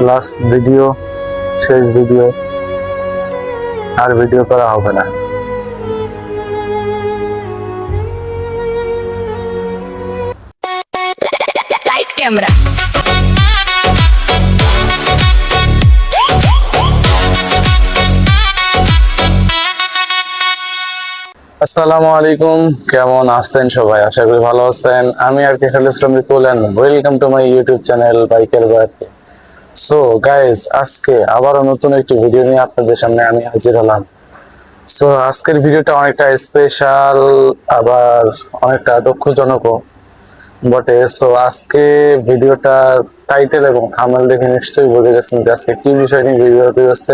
Last video, শেষ video, আর video করা হবে না। Light camera. আসসালামু আলাইকুম, কেমন আছেন সবাই? আশা করি ভালো আছেন। আমি আর কে Khalid Islam Bipul and welcome to my YouTube channel বাইকের বাড়ি। সো গাইস, আজকে আবারও নতুন একটি ভিডিও নিয়ে আপনাদের সামনে আমি হাজির হলাম। সো আজকের ভিডিওটা অনেকটা স্পেশাল, আবার অনেকটা দুঃখজনকও বটে। সো আজকে ভিডিওটার টাইটেল এবং থাম্বনেল দেখে নিশ্চয়ই বুঝে গেছেন যে আজকে কি বিষয় নিয়ে ভিডিও হতে যাচ্ছে।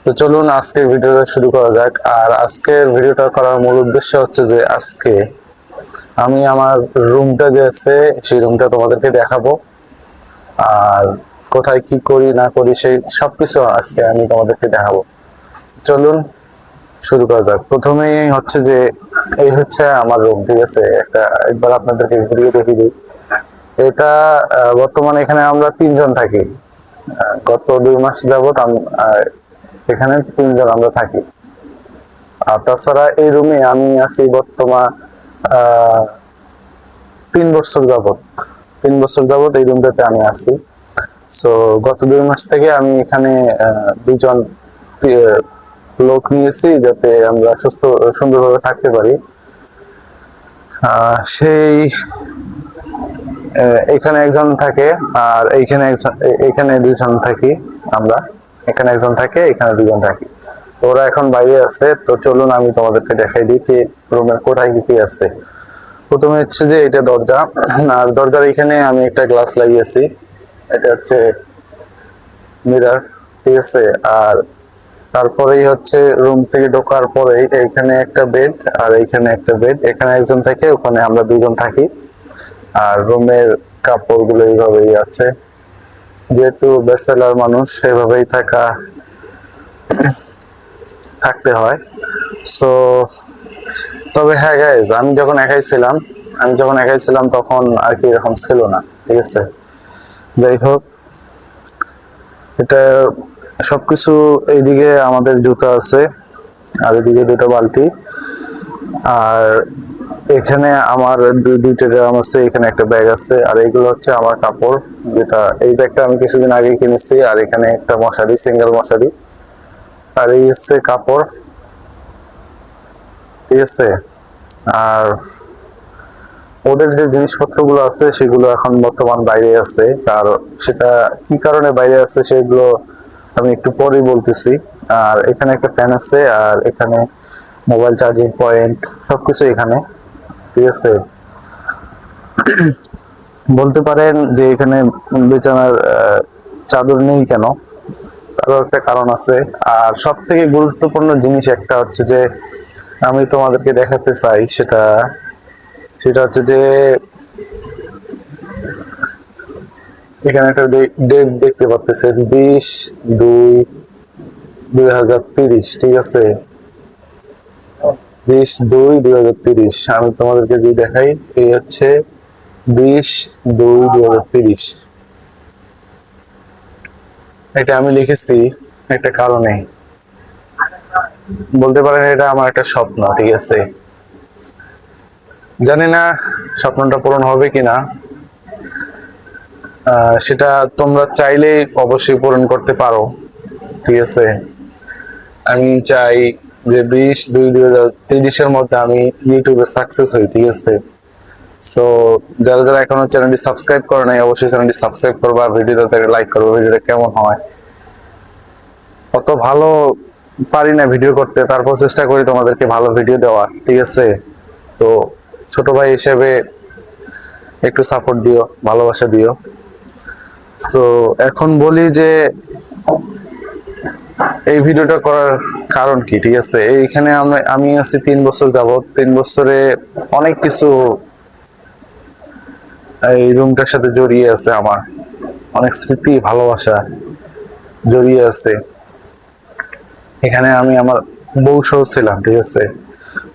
তো চলুন আজকের ভিডিওটা শুরু করা যাক। আর আজকের ভিডিওটা করার মূল উদ্দেশ্য হচ্ছে যে আজকে আমি আমার রুমটা যে আছে সেই রুমটা তোমাদেরকে দেখাবো, আর কোথায় কি করি না করি সেই সবকিছু আজকে আমি তোমাদেরকে দেখাবো। চলুন শুরু করা যাক। প্রথমেই হচ্ছে যে এই হচ্ছে আমার রুম, ঠিক আছে? একবার আপনাদেরকে ভিডিও দেখিয়ে দিই। এটা বর্তমানে এখানে আমরা তিনজন থাকি। গত 2 মাস যাবত এখানে তিনজন আমরা থাকি। আর তাছাড়া এই রুমে আমি আছি বর্তমান 3 বছর যাবত। 3 বছর যাবত এই রুমটাতে আমি আছি। সো গত 2 মাস থেকে আমি এখানে দুজন লোক নিয়েছি যাতে আমরা সুন্দরভাবে থাকতে পারি। সেই এখানে একজন থাকে, আর এখানে দুজন থাকি আমরা। এখানে একজন থাকে, এখানে দুজন থাকি। ওরা এখন বাইরে আছে। তো চলুন আমি তোমাদেরকে দেখাই দিই যে রুমের কোথায় কি আছে। প্রথমে হচ্ছে যে এটা দরজা, আর দরজার এখানে আমি একটা গ্লাস লাগিয়েছি। এটা হচ্ছে মিরর, ঠিক আছে? আর তারপরেই হচ্ছে রুম থেকে ঢোকার পরেই এখানে একটা বেড, আর এইখানে একটা বেড। এখানে একজন থাকে, ওখানে আমরা দুজন থাকি। আর রুমের কাপড়গুলো এইভাবেই আছে, যেহেতু ব্যাচেলর মানুষ সেভাবেই থাকতে হয়। সো তবে হ্যাঁ গাইজ, আমি যখন একাই ছিলাম তখন আর কি এরকম ছিল না, ঠিক আছে? যাই হোক, এটা সবকিছু। এইদিকে আমাদের জুতা আছে, আর এদিকে দুটো বালতি, আর এখানে আমার দুইটা ড্রাম আছে, এখানে একটা ব্যাগ আছে, আর এইগুলো হচ্ছে আমার কাপড়। যেটা এই ব্যাগটা আমি কিছুদিন আগে কিনেছি। আর এখানে একটা মশারি, সিঙ্গেল মশারি, আর এই হচ্ছে কাপড়, ঠিক আছে? আর ওদের যে জিনিসপত্রগুলো আছে সেগুলো এখন বর্তমান বাইরে আছে। আর সেটা কি কারণে বাইরে আছে সেগুলো আমি একটু পরেই বলতেছি। আর এখানে একটা ফ্যান আছে, আর এখানে মোবাইল চার্জিং পয়েন্ট, সবকিছু এখানে, ঠিক আছে? বলতে পারেন যে এখানে বিছানার চাদর নেই কেন, তারও একটা কারণ আছে। আর সব থেকে গুরুত্বপূর্ণ জিনিস একটা হচ্ছে যে আমি তোমাদেরকে দেখাতে চাই, সেটা সেটা হচ্ছে যে এখানে একটা ডেট দেখতে পাচ্ছেন, 20/2/2030, ঠিক আছে? 20/2/2030 আমি তোমাদেরকে যদি দেখাই, এই হচ্ছে 20/2/2030। এটা আমি লিখেছি একটা কারণে। বলতে পারেন এটা আমার একটা স্বপ্ন, ঠিক আছে? জানি না স্বপ্নটা পূরণ হবে কিনা, সেটা তোমরা চাইলেই অবশ্যই পূরণ করতে পারো, ঠিক আছে? আমি চাই যে 20/2/2030 মধ্যে আমি ইউটিউবে সাকসেস হই, ঠিক আছে? সো যারা যারা এখনো চ্যানেলটি সাবস্ক্রাইব করে নাই, অবশ্যই চ্যানেলটি সাবস্ক্রাইব করবা, ভিডিওটাতে লাইক করবো। ভিডিওটা কেমন হয়, অত ভালো পারি না ভিডিও করতে, তারপর চেষ্টা করি তোমাদেরকে ভালো ভিডিও দেওয়ার, ঠিক আছে? তো ছোট ভাই হিসেবে একটু সাপোর্ট দিও, ভালোবাসা দিও। সো এখন বলি যে এই ভিডিওটা করার কারণ কি, ঠিক আছে? এইখানে আমি আছি 3 বছর যাবত। 3 বছরে অনেক কিছু এই রুমটার সাথে জড়িয়ে আছে, আমার অনেক স্মৃতি, ভালোবাসা জড়িয়ে আছে। এখানে আমি আমার বউ সহ ছিলাম, ঠিক আছে?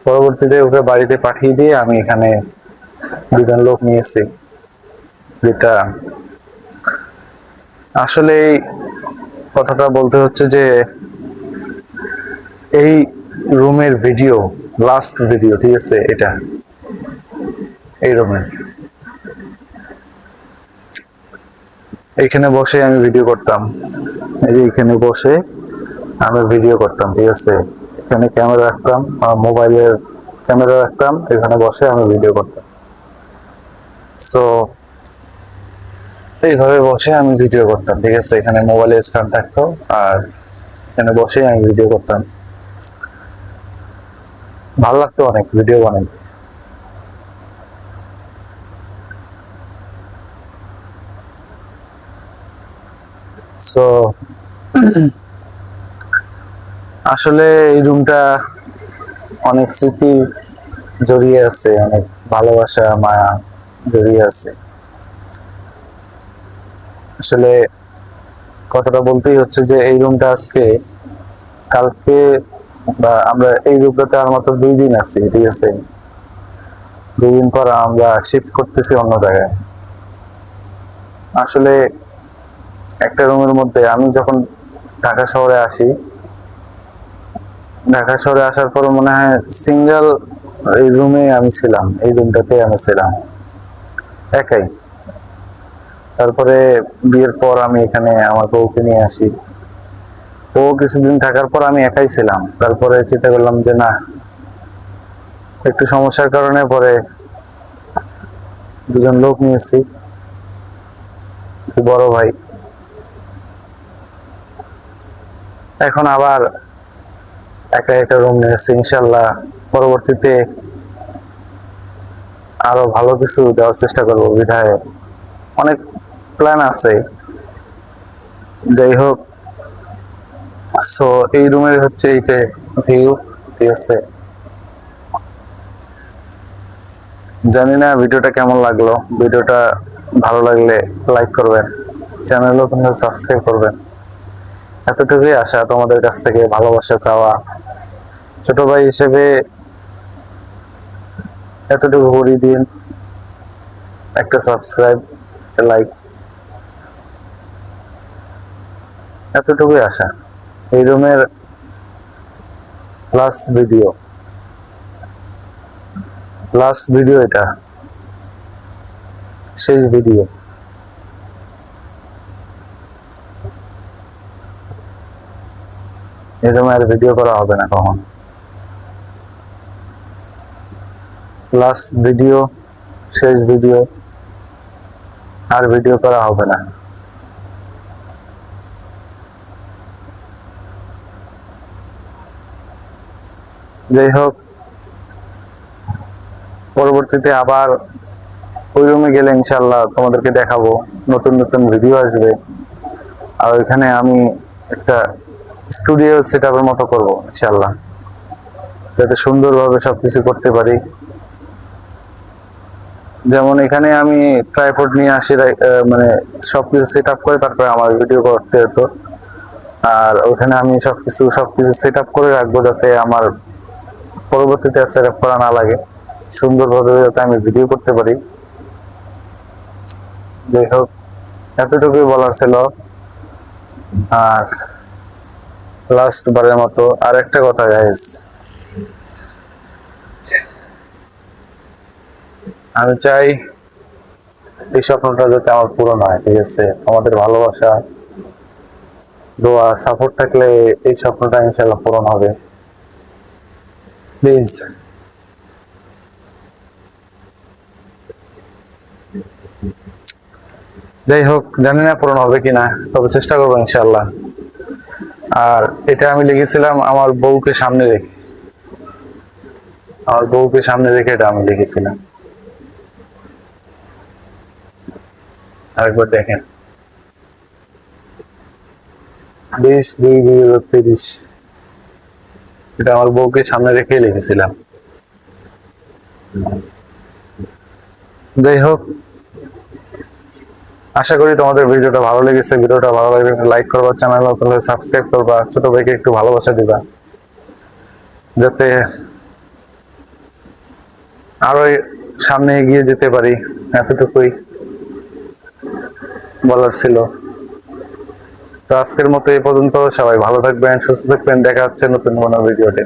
পরবর্তীতে ওকে বাড়িতে পাঠিয়ে দিয়ে আমি এখানে দুজন লোক নিয়েছি, যেটা আসলে এই কথাটা বলতে হচ্ছে যে এই রুমের ভিডিও, লাস্ট ভিডিও, ঠিক আছে, এটা এই রুমের, এইখানে বসে আমি ভিডিও করতাম। এই যে এখানে বসে আমি ভিডিও করতাম, ঠিক আছে। এখানে ক্যামেরা রাখতাম, মোবাইলের ক্যামেরা রাখতাম, এখানে বসে আমি ভিডিও করতাম। সো এইভাবে বসে আমি ভিডিও করতাম, ঠিক আছে। এখানে মোবাইলের স্ট্যান্ড থাকতো আর এখানে বসে আমি ভিডিও করতাম। ভালো লাগতো অনেক ভিডিও বানাইতে। সো আসলে এই রুমটা অনেক স্মৃতি জড়িয়ে আছে, অনেক ভালোবাসা মায়া জড়িয়ে আছে। আসলে কথাটা বলতেই হচ্ছে যে এই রুমটা আজকে, কালকে, বা আমরা এই রুমটাতে আর মাত্র 2 দিন আছি, ঠিক আছে। 2 দিন পর আমরা শিফট করতেছি অন্য জায়গায়। আসলে একটা রুমের মধ্যে আমি যখন ঢাকা শহরে আসি, ঢাকা শহরে আসার পর মনে হয় সিঙ্গেল এই রুমে আমি ছিলাম, এই রুমটাতে আমি ছিলাম একাই। তারপরে বিয়ের পর আমি এখানে আমার বউকে নিয়ে আসি। ও কিছুদিন থাকার পর আমি একাই ছিলাম। তারপরে চিন্তা করলাম যে না, একটু সমস্যার কারণে পরে 2জন লোক নিয়েছি, বড় ভাই। এখন আবার একা একটা রুম নিয়েছি, ইনশাল্লাহ পরবর্তীতে আরো ভালো কিছু দেওয়ার চেষ্টা করবো। বিধায় অনেক প্ল্যান আছে, যাই হোক। সো এই রুমের হচ্ছে এইটা ভিউ, ঠিক আছে। জানি না ভিডিওটা কেমন লাগলো। ভিডিওটা ভালো লাগলে লাইক করবেন, চ্যানেল নতুন হলে সাবস্ক্রাইব করবেন। এতটুকুই আশা তোমাদের কাছ থেকে, ভালোবাসা চাওয়া। ছোট ভাই হিসেবে এতটুকু করে দিন, একটা সাবস্ক্রাইব, লাইক, এতটুকুই আশা। এই রুমের লাস্ট ভিডিও, এটা শেষ ভিডিও। এই রুমে আর ভিডিও করা হবে না কখন। লাস্ট ভিডিও, শেষ ভিডিও, আর ভিডিও করা হবে না। যাই হোক, পরবর্তীতে আবার ওই রুমে গেলে ইনশাল্লাহ তোমাদেরকে দেখাবো, নতুন নতুন ভিডিও আসবে। আর ওইখানে আমি একটা স্টুডিও সেট আপের মতো করবো ইনশাল্লাহ, যাতে সুন্দরভাবে সবকিছু করতে পারি। যেমন এখানে আমি ট্রাইপড নিয়ে আসি, মানে সবকিছু সেট আপ করে তারপরে আমার ভিডিও করতে হতো। আর ওখানে আমি সবকিছু সেট আপ করে রাখবো, যাতে আমার পরবর্তীতে সেট আপ করা না লাগে, সুন্দরভাবে যাতে আমি ভিডিও করতে পারি। যাই হোক, এতটুকুই বলার ছিল। আর লাস্ট বারের মতো আর একটা কথা গাইস, আমি চাই এই স্বপ্নটা যাতে আমার পূরণ হয়, ঠিক আছে। আমাদের ভালোবাসা, দোয়া, সাপোর্ট থাকলে এই স্বপ্নটা ইনশাল্লাহ পূরণ হবে, প্লিজ। যাই হোক, জানি না পূরণ হবে কিনা, তবে চেষ্টা করবো ইনশাল্লাহ। আর এটা আমি লিখেছিলাম আমার বউকে সামনে রেখে, এটা আমি লিখেছিলাম। আরেকবার দেখেন, 20/2/2023, এটা আমার বউকে সামনে রেখে লিখেছিলাম। যাই হোক, আশা করি তোমাদের ভিডিওটা ভালো লেগেছে। ভিডিওটা ভালো লাগলে লাইক করবা, চ্যানেল নতুন হলে সাবস্ক্রাইব করবা, ছোট ভাইকে একটু ভালোবাসা দিবা, যাতে আরো সামনে এগিয়ে যেতে পারি। এতটুকুই বলার ছিল। তো আজকের মতো এই পর্যন্ত, সবাই ভালো থাকবেন, সুস্থ থাকবেন, দেখা হচ্ছে নতুন কোনো ভিডিওতে।